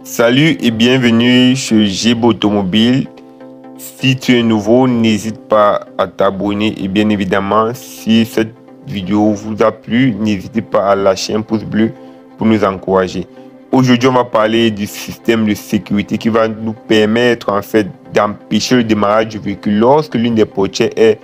Salut et bienvenue chez Gébo Automobile. Si tu es nouveau, n'hésite pas à t'abonner et bien évidemment, si cette vidéo vous a plu, n'hésitez pas à lâcher un pouce bleu pour nous encourager. Aujourd'hui, on va parler du système de sécurité qui va nous permettre en fait d'empêcher le démarrage du véhicule lorsque l'une des portières est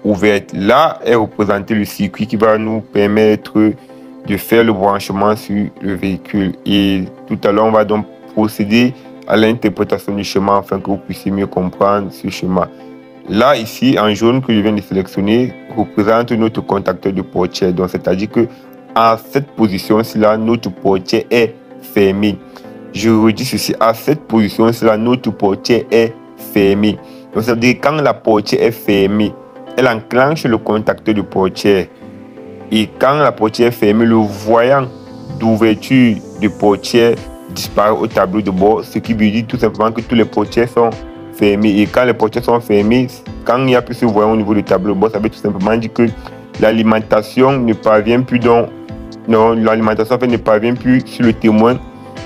ouverte. Là est représenté le circuit qui va nous permettre de faire le branchement sur le véhicule. Et tout à l'heure, on va donc procéder à l'interprétation du schéma afin que vous puissiez mieux comprendre ce schéma. Là, ici, en jaune que je viens de sélectionner, représente notre contacteur de portière. Donc, c'est-à-dire que à cette position-ci, là, notre portière est fermée. Je redis ceci, à cette position-ci, là, notre portière est fermée. Donc, c'est-à-dire que quand la portière est fermée, elle enclenche le contacteur de portière. Et quand la portière est fermée, le voyant d'ouverture de portière disparaît au tableau de bord, ce qui veut dire tout simplement que tous les portières sont fermées. Et quand les portières sont fermées, quand il n'y a plus ce voyant au niveau du tableau de bord, ça veut tout simplement dire que l'alimentation ne parvient plus l'alimentation ne parvient plus sur le témoin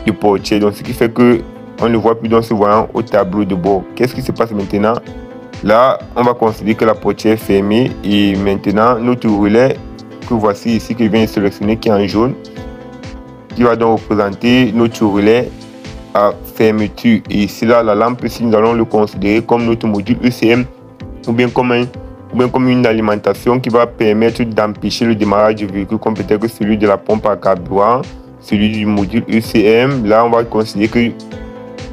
de portière. Donc ce qui fait que on ne voit plus dans ce voyant au tableau de bord. Qu'est-ce qui se passe maintenant? Là, on va considérer que la portière est fermée et maintenant notre relais que voici ici, que je viens de sélectionner, qui est en jaune, qui va donc représenter notre relais à fermeture. Et ici là, la lampe ici, nous allons le considérer comme notre module ECM ou bien comme une alimentation qui va permettre d'empêcher le démarrage du véhicule, comme peut-être que celui de la pompe à carburant, celui du module ECM. Là, on va considérer que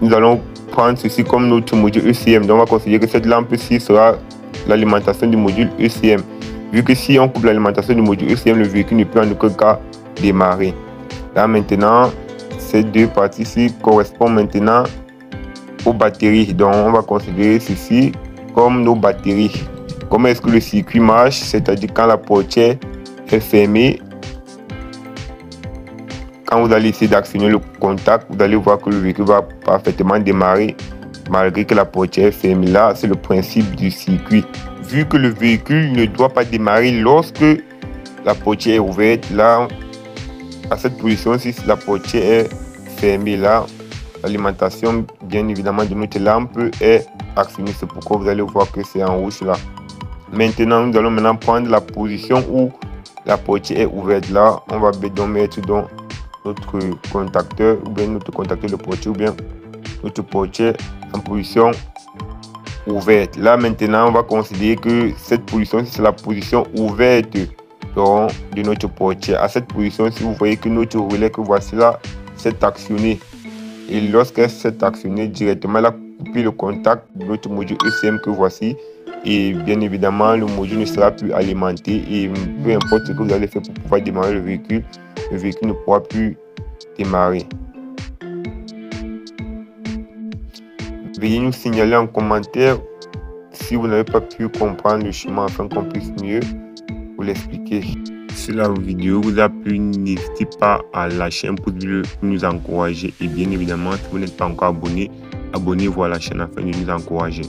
nous allons prendre ceci comme notre module ECM. Donc, on va considérer que cette lampe-ci sera l'alimentation du module ECM. Vu que si on coupe l'alimentation du module ECM, le véhicule ne peut en aucun cas démarrer. Là maintenant, ces deux parties-ci correspondent maintenant aux batteries. Donc on va considérer ceci comme nos batteries. Comment est-ce que le circuit marche? C'est-à-dire quand la portière est fermée, quand vous allez essayer d'actionner le contact, vous allez voir que le véhicule va parfaitement démarrer malgré que la portière est fermée. Là, c'est le principe du circuit. Vu que le véhicule ne doit pas démarrer lorsque la portière est ouverte, là, à cette position-ci, la portière est fermée. Là, l'alimentation, bien évidemment, de notre lampe est actionnée. C'est pourquoi vous allez voir que c'est en rouge là. Maintenant, nous allons prendre la position où la portière est ouverte. Là, on va donc mettre dans notre contacteur, ou bien notre contacteur de portière, ou bien notre portière en position ouverte. Là maintenant, on va considérer que cette position, c'est la position ouverte de notre portière. À cette position, si vous voyez que notre relais que voici là s'est actionné, et lorsqu'elle s'est actionnée directement, elle a coupé le contact de notre module ECM que voici, et bien évidemment le module ne sera plus alimenté, et peu importe ce que vous allez faire pour pouvoir démarrer le véhicule ne pourra plus démarrer. Veuillez nous signaler en commentaire si vous n'avez pas pu comprendre le schéma afin qu'on puisse mieux vous l'expliquer. Si la vidéo vous a plu, n'hésitez pas à lâcher un pouce bleu pour nous encourager. Et bien évidemment, si vous n'êtes pas encore abonné, abonnez-vous à la chaîne afin de nous encourager.